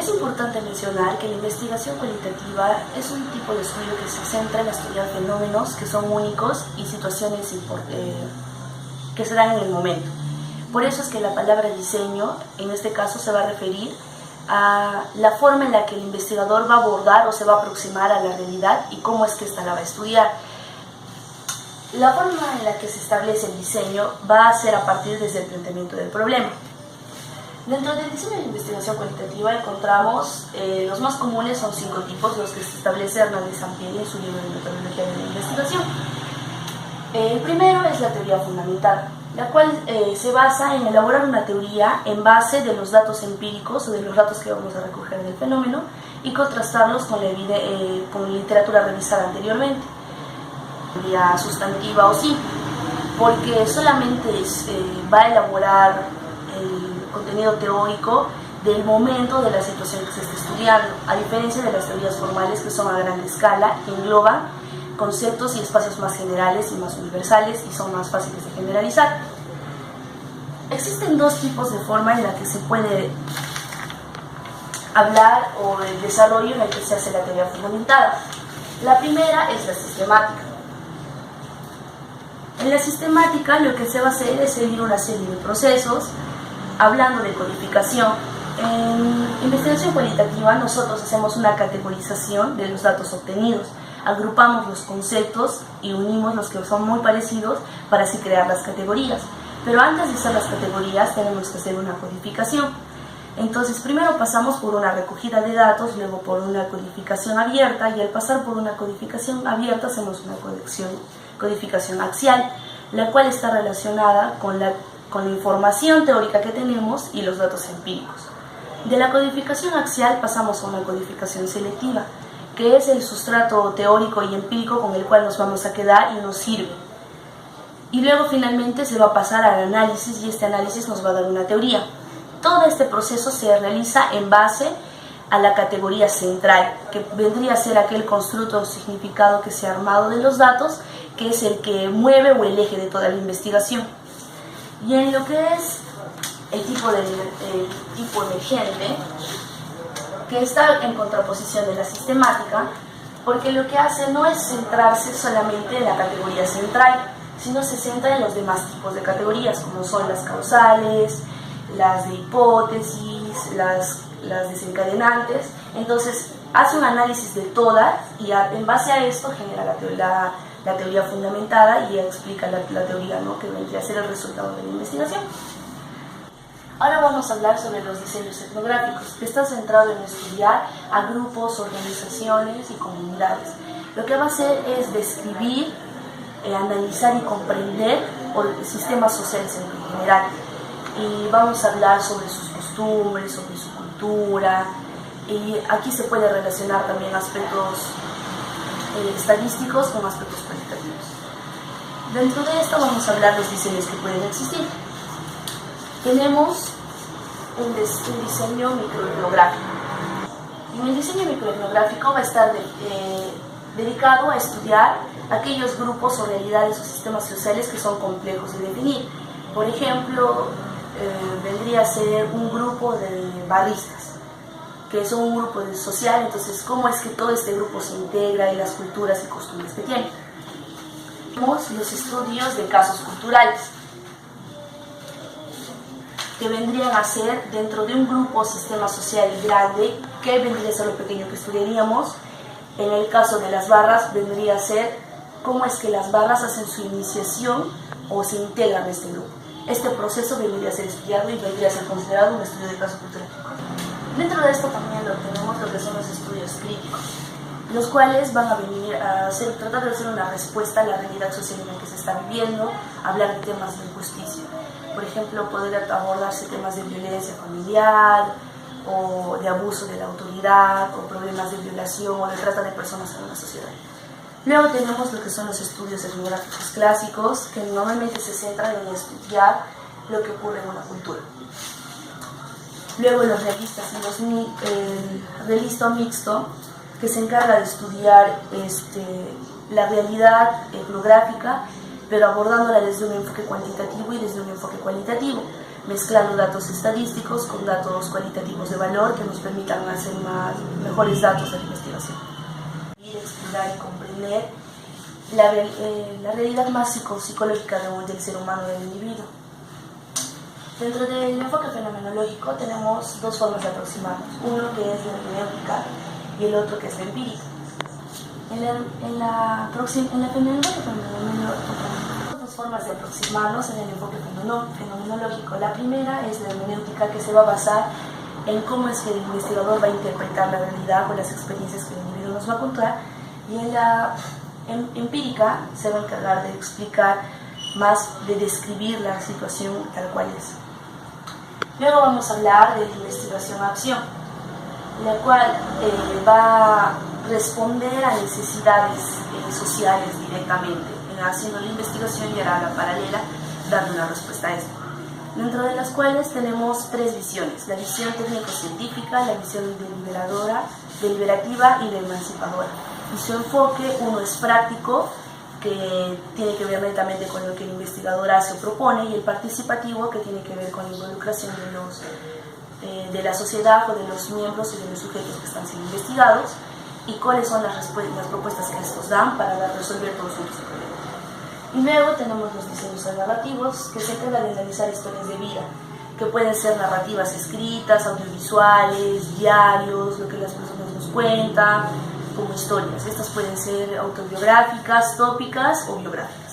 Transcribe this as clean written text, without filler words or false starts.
Es importante mencionar que la investigación cualitativa es un tipo de estudio que se centra en estudiar fenómenos que son únicos y situaciones que se dan en el momento. Por eso es que la palabra diseño, en este caso, se va a referir a la forma en la que el investigador va a abordar o se va a aproximar a la realidad y cómo es que ésta la va a estudiar. La forma en la que se establece el diseño va a ser a partir desde el planteamiento del problema. Dentro del diseño de investigación cualitativa encontramos los más comunes son 5 tipos, los que se establece Hernández Sampieri en su libro de metodología de la investigación. El primero es la teoría fundamental, la cual se basa en elaborar una teoría en base de los datos empíricos o de los datos que vamos a recoger del fenómeno y contrastarlos con la literatura revisada anteriormente. Teoría sustantiva o simple, porque solamente va a elaborar el contenido teórico del momento de la situación que se está estudiando, a diferencia de las teorías formales que son a gran escala, que engloban conceptos y espacios más generales y más universales y son más fáciles de generalizar. Existen 2 tipos de forma en la que se puede hablar o el desarrollo en el que se hace la teoría fundamentada. La primera es la sistemática. En la sistemática lo que se va a hacer es seguir una serie de procesos, hablando de codificación. En investigación cualitativa nosotros hacemos una categorización de los datos obtenidos, agrupamos los conceptos y unimos los que son muy parecidos para así crear las categorías. Pero antes de hacer las categorías tenemos que hacer una codificación. Entonces primero pasamos por una recogida de datos, luego por una codificación abierta y al pasar por una codificación abierta hacemos una codificación axial, la cual está relacionada con la información teórica que tenemos y los datos empíricos. De la codificación axial pasamos a una codificación selectiva, que es el sustrato teórico y empírico con el cual nos vamos a quedar y nos sirve. Y luego finalmente se va a pasar al análisis y este análisis nos va a dar una teoría. Todo este proceso se realiza en base a la categoría central, que vendría a ser aquel constructo o significado que se ha armado de los datos, que es el que mueve o el eje de toda la investigación. Y en lo que es el tipo emergente, que está en contraposición de la sistemática, porque lo que hace no es centrarse solamente en la categoría central, sino se centra en los demás tipos de categorías, como son las causales, las de hipótesis, las desencadenantes. Entonces hace un análisis de todas y en base a esto genera la teoría fundamentada y explica la teoría, ¿no?, que vendría a ser el resultado de la investigación. Ahora vamos a hablar sobre los diseños etnográficos, que está centrado en estudiar a grupos, organizaciones y comunidades. Lo que va a hacer es describir, analizar y comprender sistemas sociales en general. Y vamos a hablar sobre sus costumbres, sobre su cultura, y aquí se puede relacionar también aspectos estadísticos con aspectos cualitativos. Dentro de esto vamos a hablar de los diseños que pueden existir. Tenemos un diseño microetnográfico. En el diseño microetnográfico va a estar dedicado a estudiar aquellos grupos o realidades o sistemas sociales que son complejos de definir. Por ejemplo, vendría a ser un grupo de barristas, que son un grupo social, entonces cómo es que todo este grupo se integra y las culturas y costumbres que tiene. Tenemos los estudios de casos culturales, que vendrían a ser dentro de un grupo o sistema social grande, que vendría a ser lo pequeño que estudiaríamos. En el caso de las barras vendría a ser cómo es que las barras hacen su iniciación o se integran en este grupo. Este proceso vendría a ser estudiado y vendría a ser considerado un estudio de caso cultural. Dentro de esto también tenemos lo que son los estudios críticos, los cuales van a venir a tratar de hacer una respuesta a la realidad social en la que se está viviendo, hablar de temas de injusticia. Por ejemplo, poder abordarse temas de violencia familiar o de abuso de la autoridad o problemas de violación o de trata de personas en una sociedad. Luego tenemos lo que son los estudios etnográficos clásicos, que normalmente se centran en estudiar lo que ocurre en una cultura. Luego los realistas y el realista mixto, que se encarga de estudiar la realidad etnográfica, pero abordándola desde un enfoque cuantitativo y desde un enfoque cualitativo. mezclando datos estadísticos con datos cualitativos de valor que nos permitan hacer mejores datos de la investigación. Y explorar y comprender la realidad más psicológica del ser humano, del individuo. Dentro del enfoque fenomenológico tenemos dos formas de aproximarnos, uno que es la hermenéutica y el otro que es la empírica. En la fenomenológica hay dos formas de aproximarnos en el enfoque fenomenológico. La primera es la hermenéutica, que se va a basar en cómo es que el investigador va a interpretar la realidad o las experiencias que el individuo nos va a contar, y en la empírica se va a encargar de explicar más, de describir la situación tal cual es. Luego vamos a hablar de la investigación-acción, la cual va a responder a necesidades sociales directamente, haciendo la investigación y hará la paralela, dando una respuesta a esto. Dentro de las cuales tenemos tres visiones: la visión técnico-científica, la visión deliberativa y la emancipadora. Y su enfoque, uno es práctico, que tiene que ver netamente con lo que el investigador hace o propone, y el participativo, que tiene que ver con la involucración de la sociedad o de los miembros y de los sujetos que están siendo investigados, y cuáles son las propuestas que estos dan para resolver todos sus problemas. Y luego tenemos los diseños narrativos, que se trata de analizar historias de vida, que pueden ser narrativas escritas, audiovisuales, diarios, lo que las personas nos cuentan, como historias. Estas pueden ser autobiográficas, tópicas o biográficas.